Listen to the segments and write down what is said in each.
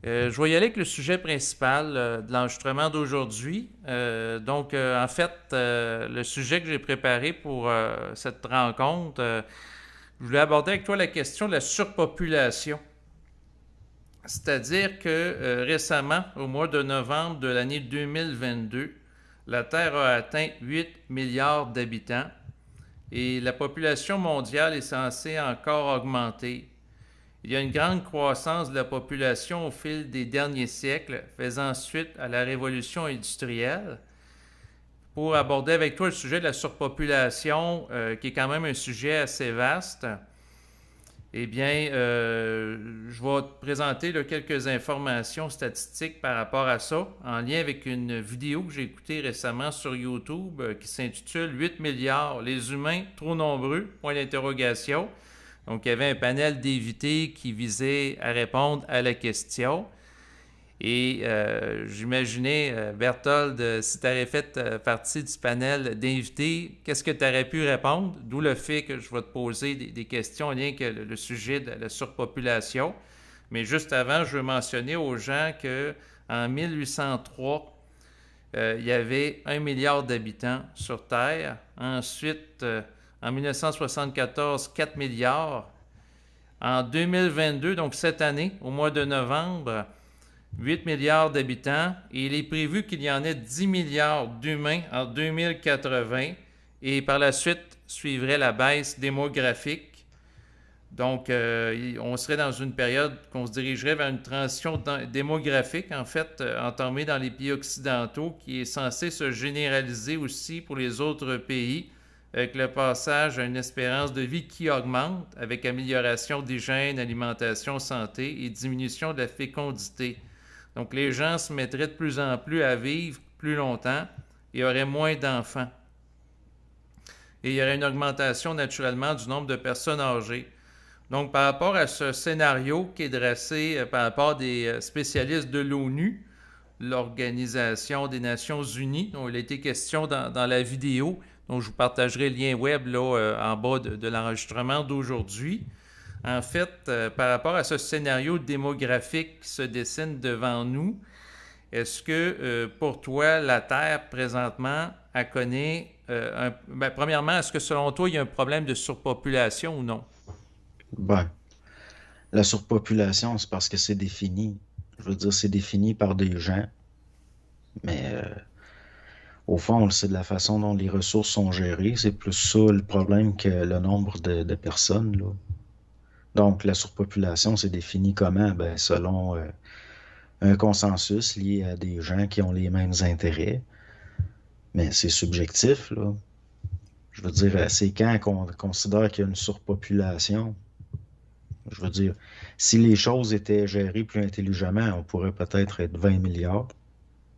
Je vais y aller avec le sujet principal de l'enregistrement d'aujourd'hui. En fait, le sujet que j'ai préparé pour cette rencontre, je voulais aborder avec toi la question de la surpopulation. C'est-à-dire que récemment, au mois de novembre de l'année 2022, la Terre a atteint 8 milliards d'habitants et la population mondiale est censée encore augmenter. Il y a une grande croissance de la population au fil des derniers siècles, faisant suite à la révolution industrielle. Pour aborder avec toi le sujet de la surpopulation, qui est quand même un sujet assez vaste, je vais te présenter là, quelques informations statistiques par rapport à ça, en lien avec une vidéo que j'ai écoutée récemment sur YouTube qui s'intitule 8 milliards, les humains trop nombreux, point d'interrogation. Donc, il y avait un panel d'invités qui visait à répondre à la question. Et j'imaginais, Berthold, si tu avais fait partie du panel d'invités, qu'est-ce que tu aurais pu répondre? D'où le fait que je vais te poser des questions en lien avec le sujet de la surpopulation. Mais juste avant, je veux mentionner aux gens qu'en 1803, il y avait 1 milliard d'habitants sur Terre. Ensuite, en 1974, 4 milliards. En 2022, donc cette année, au mois de novembre, 8 milliards d'habitants. Et il est prévu qu'il y en ait 10 milliards d'humains en 2080. Et par la suite, suivrait la baisse démographique. Donc, on serait dans une période qu'on se dirigerait vers une transition démographique, en fait, entamée dans les pays occidentaux, qui est censée se généraliser aussi pour les autres pays, avec le passage à une espérance de vie qui augmente, avec amélioration d'hygiène, alimentation, santé et diminution de la fécondité. Donc, les gens se mettraient de plus en plus à vivre plus longtemps et auraient moins d'enfants. Et il y aurait une augmentation naturellement du nombre de personnes âgées. Donc, par rapport à ce scénario qui est dressé par rapport à des spécialistes de l'ONU, l'Organisation des Nations Unies, dont il a été question dans la vidéo, donc je vous partagerai le lien web là, en bas de l'enregistrement d'aujourd'hui. En fait, par rapport à ce scénario démographique qui se dessine devant nous, est-ce que pour toi, la Terre présentement, elle connaît premièrement, est-ce que selon toi, il y a un problème de surpopulation ou non? Ben, la surpopulation, c'est parce que c'est défini. Je veux dire, c'est défini par des gens, mais au fond, c'est de la façon dont les ressources sont gérées. C'est plus ça le problème que le nombre de personnes, là. Donc, la surpopulation, c'est défini comment? Ben, selon un consensus lié à des gens qui ont les mêmes intérêts. Mais c'est subjectif, là. Je veux dire, c'est quand qu'on considère qu'il y a une surpopulation. Je veux dire, si les choses étaient gérées plus intelligemment, on pourrait peut-être être 20 milliards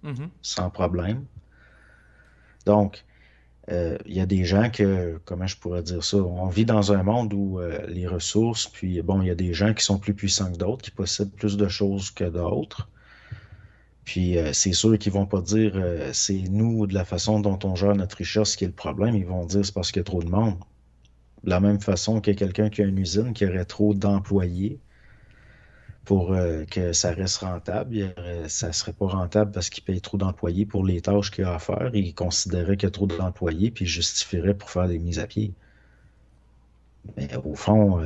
Mhm. sans problème. Donc, il y a des gens que, comment je pourrais dire ça, on vit dans un monde où les ressources, puis bon, il y a des gens qui sont plus puissants que d'autres, qui possèdent plus de choses que d'autres. Puis c'est sûr qu'ils vont pas dire c'est nous, de la façon dont on gère notre richesse, qui est le problème. Ils vont dire c'est parce qu'il y a trop de monde. De la même façon que quelqu'un qui a une usine qui aurait trop d'employés pour que ça reste rentable. Ça serait pas rentable parce qu'il paye trop d'employés pour les tâches qu'il a à faire. Il considérait qu'il y a trop d'employés puis il justifierait pour faire des mises à pied. Mais au fond,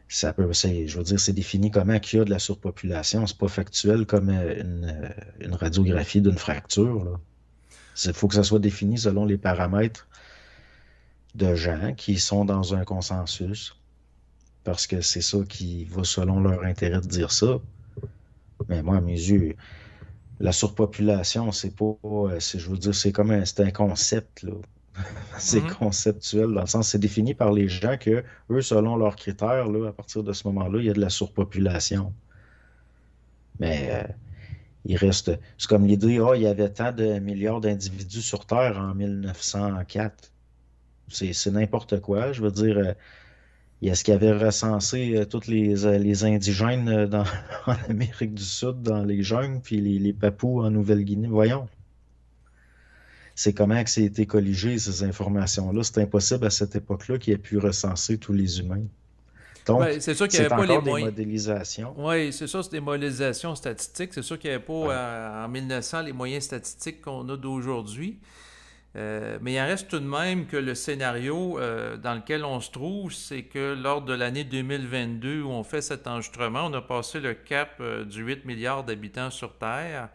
je veux dire, c'est défini comment qu'il y a de la surpopulation. C'est pas factuel comme une radiographie d'une fracture, là. Il faut que ça soit défini selon les paramètres de gens qui sont dans un consensus, parce que c'est ça qui va selon leur intérêt de dire ça. Mais moi, à mes yeux, la surpopulation, c'est pas, je veux dire, c'est un concept, là. C'est Mhm. conceptuel, dans le sens, c'est défini par les gens que, eux, selon leurs critères, là, à partir de ce moment-là, il y a de la surpopulation. Mais il reste, c'est comme l'idée, il y avait tant de milliards d'individus sur Terre en 1904. C'est n'importe quoi. Je veux dire, est-ce qu'il avait recensé tous les indigènes en Amérique du Sud, dans les jungles, puis les Papous en Nouvelle-Guinée? Voyons. C'est comment que c'est été colligé, ces informations-là. C'est impossible à cette époque-là qu'il ait pu recenser tous les humains. Donc, Ben, c'est sûr qu'il n'y c'est avait pas les encore des moyens. modélisations. Oui, c'est sûr, c'est des modélisations statistiques. C'est sûr qu'il n'y avait pas Ouais. en 1900 les moyens statistiques qu'on a d'aujourd'hui. Mais il en reste tout de même que le scénario dans lequel on se trouve, c'est que lors de l'année 2022 où on fait cet enregistrement, on a passé le cap du 8 milliards d'habitants sur Terre.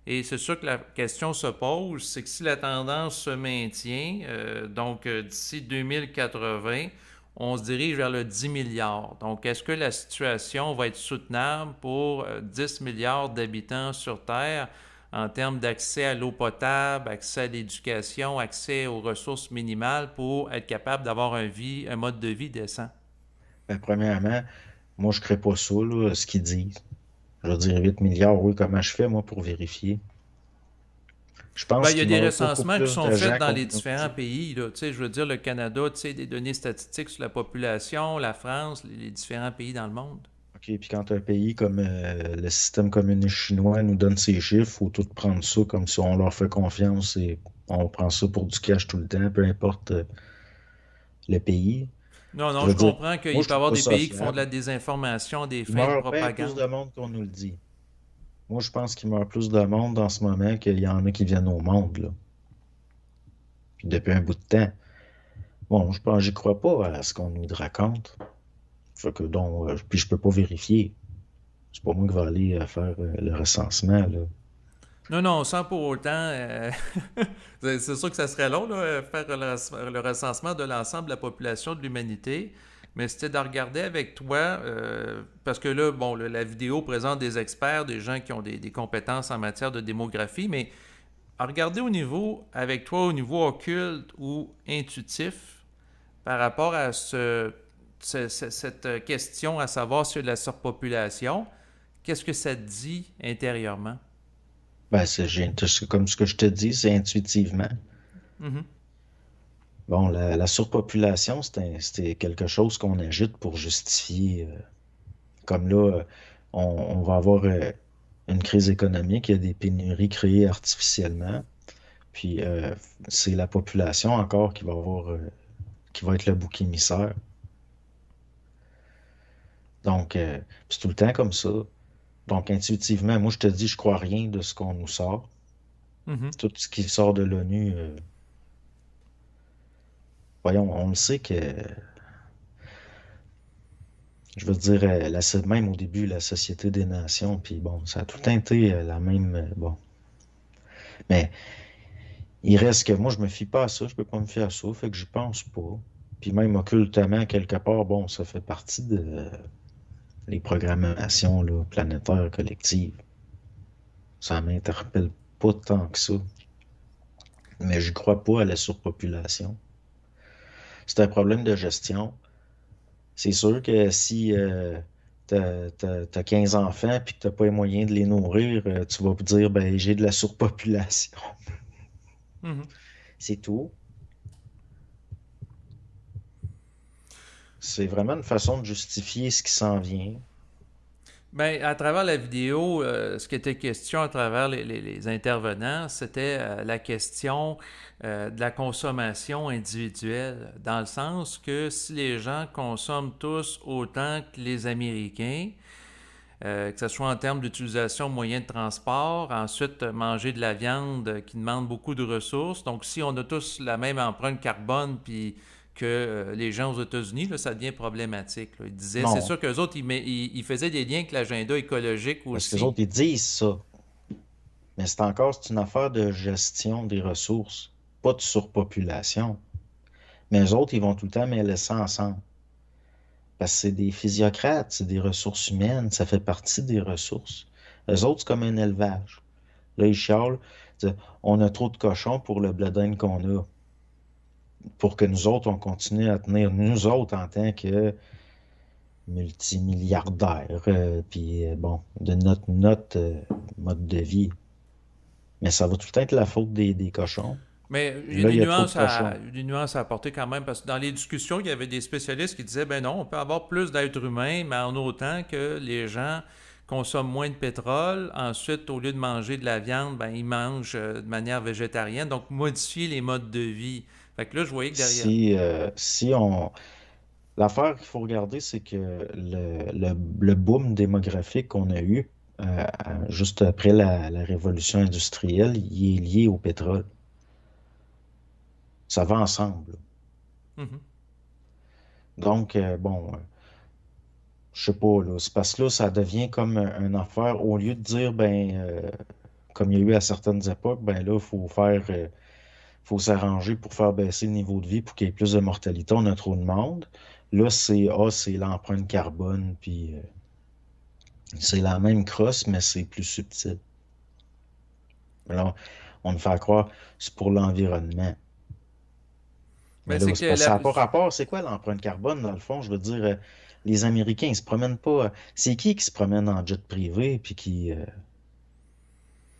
Et c'est sûr que la question se pose, c'est que si la tendance se maintient, donc d'ici 2080, on se dirige vers le 10 milliards. Donc, est-ce que la situation va être soutenable pour 10 milliards d'habitants sur Terre en termes d'accès à l'eau potable, accès à l'éducation, accès aux ressources minimales pour être capable d'avoir un mode de vie décent? Ben, premièrement, moi, je ne crée pas ça, là, ce qu'ils disent. Je veux dire 8 milliards, oui, comment je fais, moi, pour vérifier? Je Ben, pense il y a qu'il des meurt beaucoup recensements qui plus sont de faits gens dans qu'on les nous différents dit. pays. Là. Tu sais, je veux dire, le Canada, tu sais, des données statistiques sur la population, la France, les différents pays dans le monde. OK, puis quand un pays comme le système communiste chinois nous donne ses chiffres, il faut tout prendre ça comme si on leur fait confiance et on prend ça pour du cash tout le temps, peu importe le pays. Non, Je non, veux je dire, comprends moi, qu'il je peut y trouve avoir pas des ça pays qui font de fiable. la désinformation, des Il fins de meurt bien plus propagande. de monde qu'on nous le dit. Moi, je pense qu'il meurt plus de monde en ce moment qu'il y en a qui viennent au monde, là. Puis depuis un bout de temps. Bon, je pense, j'y crois pas à ce qu'on nous raconte. Fait que donc, puis je peux pas vérifier. C'est pas moi qui vais aller faire le recensement, là. Non, non, sans pour autant. C'est sûr que ça serait long, là, faire le recensement de l'ensemble de la population de l'humanité. Mais c'était de regarder avec toi, parce que là, bon, la vidéo présente des experts, des gens qui ont des compétences en matière de démographie, mais à regarder au niveau, avec toi, au niveau occulte ou intuitif, par rapport à cette question à savoir sur la surpopulation, qu'est-ce que ça te dit intérieurement? Ben, comme ce que je te dis, c'est intuitivement. Mhm. Bon, la surpopulation, c'est quelque chose qu'on agite pour justifier. Comme là, on va avoir une crise économique, il y a des pénuries créées artificiellement. Puis c'est la population encore qui va avoir, qui va être le bouc émissaire. Donc, c'est tout le temps comme ça. Donc, intuitivement, moi, je te dis, je crois rien de ce qu'on nous sort. Mhm. Tout ce qui sort de l'ONU, voyons, on le sait que, je veux dire, même au début, la Société des Nations, puis bon, ça a tout le temps été la même, bon. Mais il reste que moi, je me fie pas à ça, je peux pas me fier à ça, fait que j'y pense pas. Puis même occultement, quelque part, bon, ça fait partie de les programmations là, planétaires collectives. Ça m'interpelle pas tant que ça. Mais je crois pas à la surpopulation. C'est un problème de gestion. C'est sûr que si t'as 15 enfants puis que t'as pas les moyens de les nourrir, tu vas dire ben j'ai de la surpopulation. Mhm. C'est tout. C'est vraiment une façon de justifier ce qui s'en vient. Ben, à travers la vidéo, ce qui était question à travers les intervenants, c'était la question de la consommation individuelle, dans le sens que si les gens consomment tous autant que les Américains, que ce soit en termes d'utilisation de moyens de transport, ensuite manger de la viande qui demande beaucoup de ressources. Donc, si on a tous la même empreinte carbone, puis que les gens aux États-Unis, là, ça devient problématique. Là. Ils disaient, c'est Non, sûr qu'eux autres, ils faisaient des liens avec l'agenda écologique parce que les aussi. autres, ils disent ça. Mais c'est une affaire de gestion des ressources, pas de surpopulation. Mais les autres, ils vont tout le temps mêler ça ensemble. Parce que c'est des physiocrates, c'est des ressources humaines, ça fait partie des ressources. Les autres, c'est comme un élevage. Là, ils chialent, disent, on a trop de cochons pour le blé qu'on a. Pour que nous autres, on continue à tenir, nous autres, en tant que multimilliardaires, puis bon, de notre mode de vie. Mais ça va tout le temps être la faute des cochons. Mais Puis là, il y a trop de cochons. des nuances à apporter quand même, parce que dans les discussions, il y avait des spécialistes qui disaient, ben non, on peut avoir plus d'êtres humains, mais en autant que les gens consomment moins de pétrole. Ensuite, au lieu de manger de la viande, ben, ils mangent de manière végétarienne. Donc, modifier les modes de vie. Fait que là, je voyais que derrière. Si on, L'affaire qu'il faut regarder, c'est que le boom démographique qu'on a eu juste après la révolution industrielle, il est lié au pétrole. Ça va ensemble. Mhm. Donc, bon, je sais pas, là, c'est parce que là, ça devient comme une affaire, au lieu de dire, ben, comme il y a eu à certaines époques, ben là, il faut faut s'arranger pour faire baisser le niveau de vie pour qu'il y ait plus de mortalité, on a trop de monde. Là, c'est l'empreinte carbone, puis c'est la même crosse, mais c'est plus subtil. Alors, on me fait croire que c'est pour l'environnement. Mais Ben, là, c'est c'est que parce que la... ça n'a pas rapport. C'est quoi l'empreinte carbone, dans le fond? Je veux dire, les Américains, ils se promènent pas. C'est qui se promène en jet privé, puis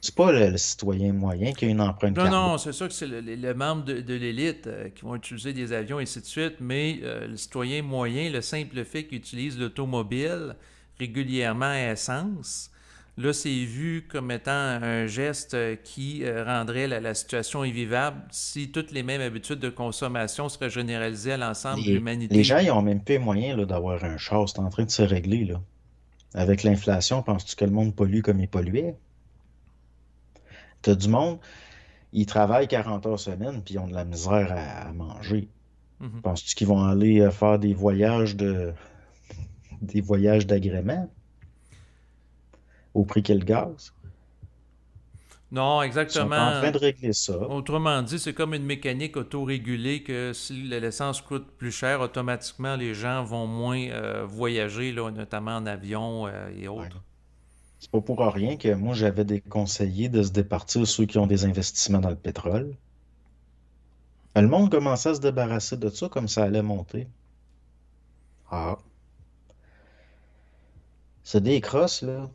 c'est pas le citoyen moyen qui a une empreinte Non, carbone. non, c'est sûr que c'est le membre de l'élite qui vont utiliser des avions et ainsi de suite, mais le citoyen moyen, le simple fait qu'il utilise l'automobile régulièrement à essence, là, c'est vu comme étant un geste qui rendrait la situation invivable si toutes les mêmes habitudes de consommation seraient généralisées à l'ensemble de Les l'humanité. gens, ils ont même plus les moyens là, d'avoir un char. C'est en train de se régler, là. Avec l'inflation, penses-tu que le monde pollue comme il polluait? T'as du monde, ils travaillent 40 heures semaine, puis ils ont de la misère à manger. Mhm. Penses-tu qu'ils vont aller faire des voyages d'agrément au prix qu'est le gaz? Non, Ils sont en train exactement. de régler ça. Autrement dit, c'est comme une mécanique autorégulée que si l'essence coûte plus cher, automatiquement les gens vont moins voyager, là, notamment en avion et Ouais. autres. C'est pas pour rien que moi, j'avais déconseillé de se départir ceux qui ont des investissements dans le pétrole. Le monde commençait à se débarrasser de ça comme ça allait monter. Ah, c'est des crosses, là.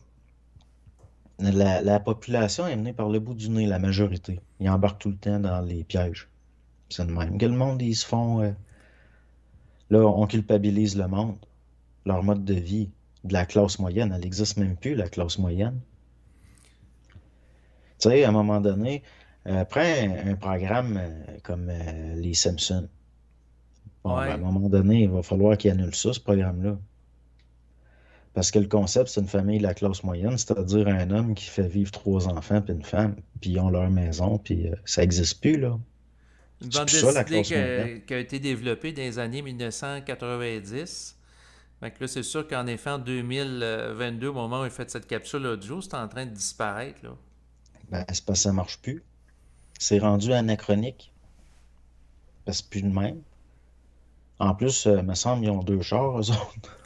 La population est menée par le bout du nez, la majorité. Ils embarquent tout le temps dans les pièges. C'est de même que le monde, ils se font. Là, on culpabilise le monde, leur mode de vie, de la classe moyenne. Elle n'existe même plus, la classe moyenne. Tu sais, à un moment donné, prends un programme comme les Simpsons. Bon, ben, à un Ouais. moment donné, il va falloir qu'ils annulent ça, ce programme-là. Parce que le concept, c'est une famille de la classe moyenne, c'est-à-dire un homme qui fait vivre trois enfants puis une femme, puis ils ont leur maison, puis ça n'existe plus, là. Une C'est bande plus ça, la dessinée classe moyenne. qui a été développée dans les années 1990. Fait que là, c'est sûr qu'en effet, en 2022, au moment où il fait cette capsule audio, c'est en train de disparaître, là. Ben, c'est parce que ça marche plus. C'est rendu anachronique. Parce que c'est plus de même. En plus, il me semble qu'ils ont deux chars, eux autres.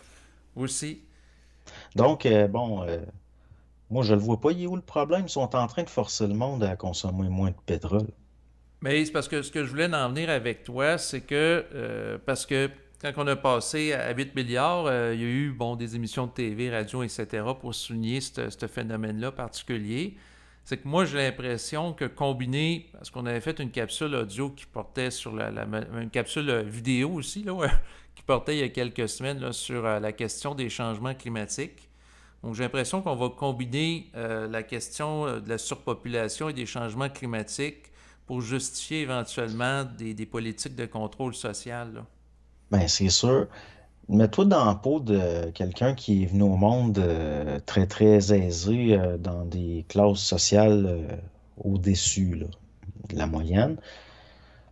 Aussi. Donc, bon, moi, je le vois pas. Il est où le problème? Ils sont en train de forcer le monde à consommer moins de pétrole. Mais c'est parce que ce que je voulais en venir avec toi, c'est que, parce que quand on a passé à 8 milliards, il y a eu bon, des émissions de TV, radio, etc. pour souligner ce phénomène-là particulier. C'est que moi, j'ai l'impression que combiné, parce qu'on avait fait une capsule audio qui portait sur une capsule vidéo aussi, là, ouais, qui portait il y a quelques semaines là, sur la question des changements climatiques. Donc j'ai l'impression qu'on va combiner la question de la surpopulation et des changements climatiques pour justifier éventuellement des politiques de contrôle social, là. Ben, c'est sûr. Mets-toi dans la peau de quelqu'un qui est venu au monde très, très aisé dans des classes sociales au-dessus là, de la moyenne.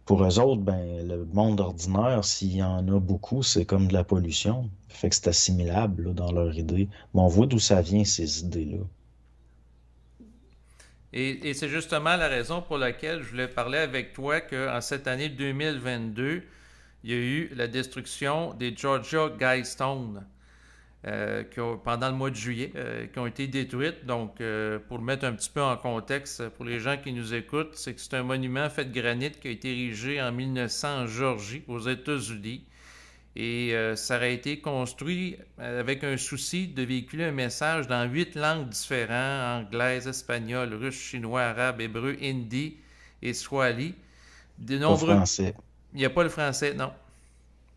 Pour eux autres, ben, le monde ordinaire, s'il y en a beaucoup, c'est comme de la pollution. Fait que c'est assimilable là, dans leur idée. Mais on voit d'où ça vient, ces idées-là. Et c'est justement la raison pour laquelle je voulais parler avec toi qu'en cette année 2022, il y a eu la destruction des Georgia Guidestones pendant le mois de juillet, qui ont été détruites. Donc, pour le mettre un petit peu en contexte, pour les gens qui nous écoutent, c'est que c'est un monument fait de granit qui a été érigé en 1900 en Georgie, aux États-Unis. Et ça aurait été construit avec un souci de véhiculer un message dans 8 langues différentes, anglaise, espagnol, russe, chinois, arabe, hébreu, hindi et swahili. De Pas nombreux... français. Il n'y a pas le français, non.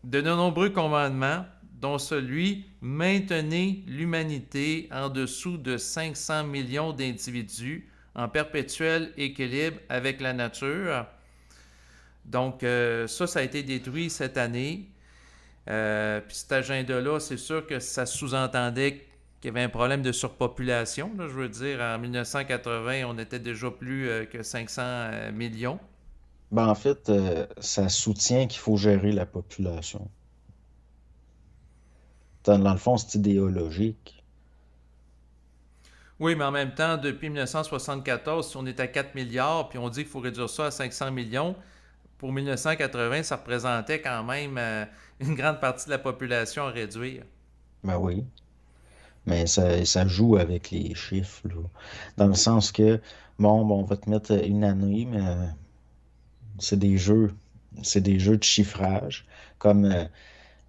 De nombreux commandements, dont celui maintenez l'humanité en dessous de 500 millions d'individus en perpétuel équilibre avec la nature. Donc, ça a été détruit cette année. Puis cet agenda-là, c'est sûr que ça sous-entendait qu'il y avait un problème de surpopulation. Là, je veux dire, en 1980, on était déjà plus que 500 millions. Ben, en fait, ça soutient qu'il faut gérer la population. Dans le fond, c'est idéologique. Oui, mais en même temps, depuis 1974, si on est à 4 milliards, puis on dit qu'il faut réduire ça à 500 millions, pour 1980, ça représentait quand même une grande partie de la population à réduire. Ben oui. Mais ça joue avec les chiffres, là. Dans le sens que, bon, on va te mettre une année, mais c'est des jeux. C'est des jeux de chiffrage. Comme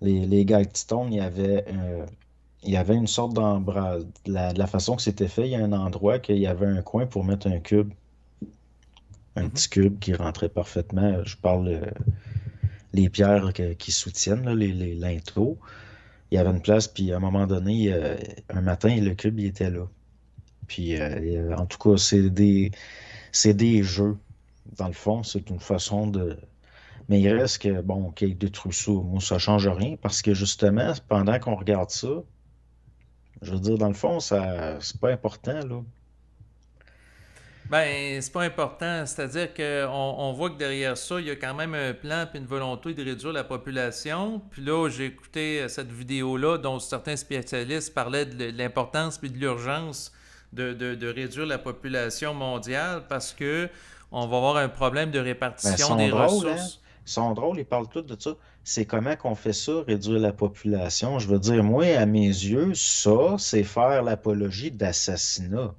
les Guidestones, il y avait une sorte d'embrase. De la façon que c'était fait, il y a un endroit qu'il y avait un coin pour mettre un cube. Un Mhm. petit cube qui rentrait parfaitement. Je parle les pierres qui soutiennent là, les linteaux. Il y avait une place, puis à un moment donné, un matin, le cube, il était là. Puis, en tout cas, c'est des jeux. Dans le fond, c'est une façon de. Mais il reste que, bon, qu'il y ait des trousseaux, moi, ça change rien parce que justement, pendant qu'on regarde ça, je veux dire, dans le fond, ça, c'est pas important, là. Ben, c'est pas important. C'est-à-dire qu'on voit que derrière ça, il y a quand même un plan et une volonté de réduire la population. Puis là, j'ai écouté cette vidéo-là dont certains spécialistes parlaient de l'importance et de l'urgence de réduire la population mondiale parce que on va avoir un problème de Ben, ils répartition sont des drôles, hein? ressources. Ils sont drôles, ils parlent tous de ça. C'est comment qu'on fait ça, réduire la population. Je veux dire, moi, à mes yeux, ça, c'est faire l'apologie d'assassinat,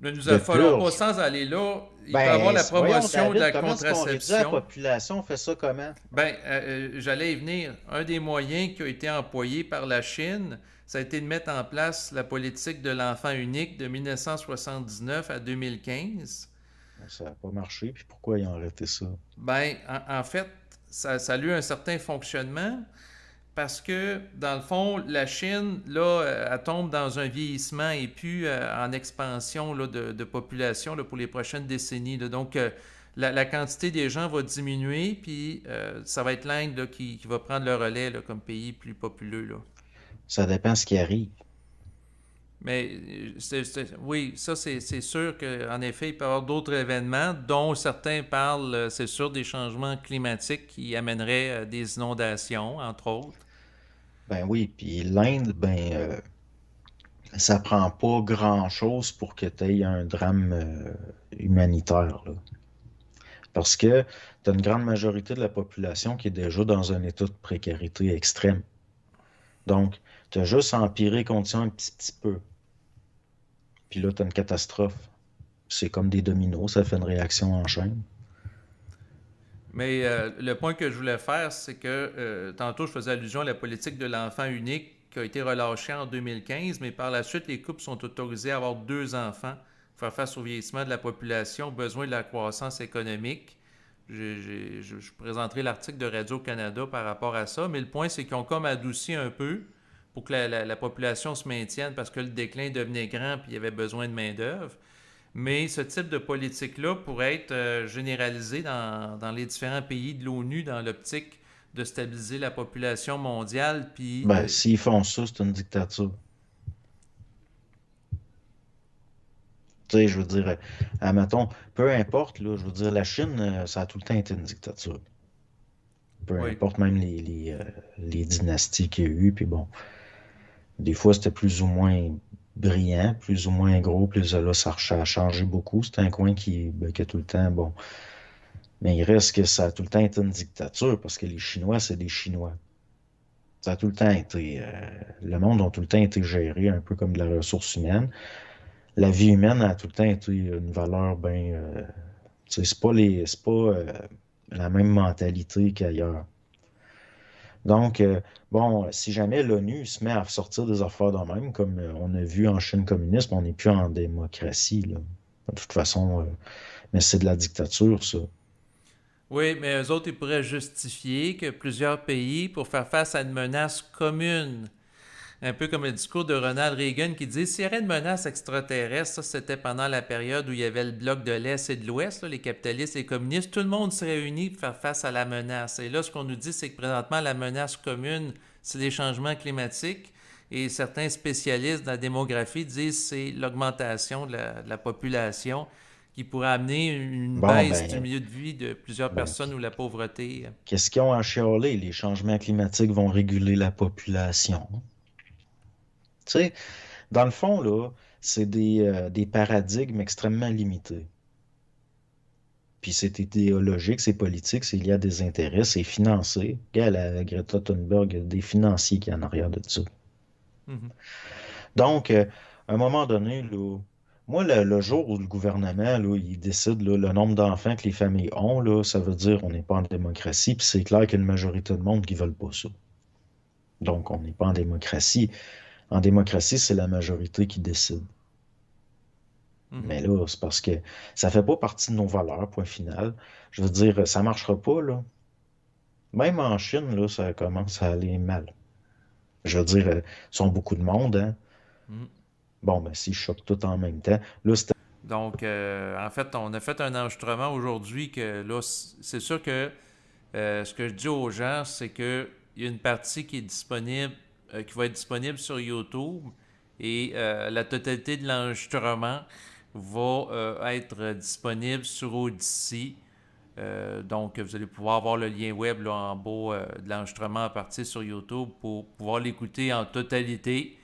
Ne nous de affolons pas purge. sans aller là. Il peut y avoir Ben, la voyons, promotion de David, la comment est-ce qu'on réduit la contraception. population? On fait ça comment? Ben, j'allais y venir. Un des moyens qui a été employé par la Chine, ça a été de mettre en place la politique de l'enfant unique de 1979 à 2015. Ça n'a pas marché, puis pourquoi ils ont arrêté ça? Ben, en fait, ça a eu un certain fonctionnement parce que, dans le fond, la Chine, là, elle tombe dans un vieillissement et puis en expansion là, de population là, pour les prochaines décennies. Là. Donc, la quantité des gens va diminuer, puis ça va être l'Inde là, qui va prendre le relais là, comme pays plus populeux. Là. Ça dépend ce qui arrive. Mais oui, ça c'est sûr qu'en effet, il peut y avoir d'autres événements, dont certains parlent, c'est sûr, des changements climatiques qui amèneraient des inondations, entre autres. Ben oui, puis l'Inde, ben, ça prend pas grand-chose pour que tu aies un drame humanitaire, là. Parce que tu as une grande majorité de la population qui est déjà dans un état de précarité extrême. Donc, tu as juste à empirer les conditions un petit peu. Puis là, tu as une catastrophe. C'est comme des dominos, ça fait une réaction en chaîne. Mais le point que je voulais faire, c'est que tantôt je faisais allusion à la politique de l'enfant unique qui a été relâchée en 2015, mais par la suite, les couples sont autorisés à avoir deux enfants pour faire face au vieillissement de la population, aux besoins de la croissance économique. Je présenterai l'article de Radio-Canada par rapport à ça, mais le point, c'est qu'ils ont comme adouci un peu pour que la population se maintienne parce que le déclin devenait grand et il y avait besoin de main-d'œuvre. Mais ce type de politique-là pourrait être généralisé dans les différents pays de l'ONU dans l'optique de stabiliser la population mondiale. Puis, Ben, s'ils font ça, c'est une dictature. Tu sais, je veux dire, admettons, peu importe, là, je veux dire, la Chine, ça a tout le temps été une dictature. Peu oui. importe même les dynasties qu'il y a eu, puis bon, des fois c'était plus ou moins brillant, plus ou moins gros, plus là, ça a changé beaucoup. C'est un coin qui a tout le temps, bon. Mais il reste que ça a tout le temps été une dictature, parce que les Chinois, c'est des Chinois. Ça a tout le temps été, le monde a tout le temps été géré un peu comme de la ressource humaine. La vie humaine a tout le temps été une valeur bien, c'est pas la même mentalité qu'ailleurs. Donc, bon, si jamais l'ONU se met à sortir des affaires de même, comme on a vu en Chine communiste, on n'est plus en démocratie, là. De toute façon, mais c'est de la dictature, ça. Oui, mais eux autres, ils pourraient justifier que plusieurs pays, pour faire face à une menace commune Un peu comme le discours de Ronald Reagan qui dit s'il y aurait une menace extraterrestre, ça c'était pendant la période où il y avait le bloc de l'Est et de l'Ouest, là, les capitalistes et les communistes, tout le monde se réunit pour faire face à la menace. Et là, ce qu'on nous dit, c'est que présentement, la menace commune, c'est les changements climatiques. Et certains spécialistes dans la démographie disent que c'est l'augmentation de la population qui pourrait amener une Bon, baisse du ben, milieu de vie de plusieurs ben, personnes ou la pauvreté. qu'est-ce qu'ils ont à chialer? Les changements climatiques vont réguler la population. Tu sais, dans le fond, là, c'est des paradigmes extrêmement limités. Puis c'est idéologique, c'est politique, c'est lié à des intérêts, c'est financé. Regarde, la Greta Thunberg, il y a des financiers qui sont en arrière de ça. Mhm. Donc, à un moment donné, là, moi, le jour où le gouvernement, là, il décide là, le nombre d'enfants que les familles ont, là, ça veut dire qu'on n'est pas en démocratie, puis c'est clair qu'il y a une majorité de monde qui ne veulent pas ça. Donc, on n'est pas en démocratie. En démocratie, c'est la majorité qui décide. Mhm. Mais là, c'est parce que ça fait pas partie de nos valeurs, point final. Je veux dire, ça marchera pas, là. Même en Chine, là, ça commence à aller mal. Je veux dire, ils sont beaucoup de monde, hein. Mhm. Bon, ben, s'ils choquent tout en même temps. Là, c'était. Donc, en fait, on a fait un enregistrement aujourd'hui que là, c'est sûr que ce que je dis aux gens, c'est qu'il y a une partie qui est disponible, qui va être disponible sur YouTube et la totalité de l'enregistrement va être disponible sur Odyssey. Donc, vous allez pouvoir avoir le lien web là, en bas de l'enregistrement à partir sur YouTube pour pouvoir l'écouter en totalité.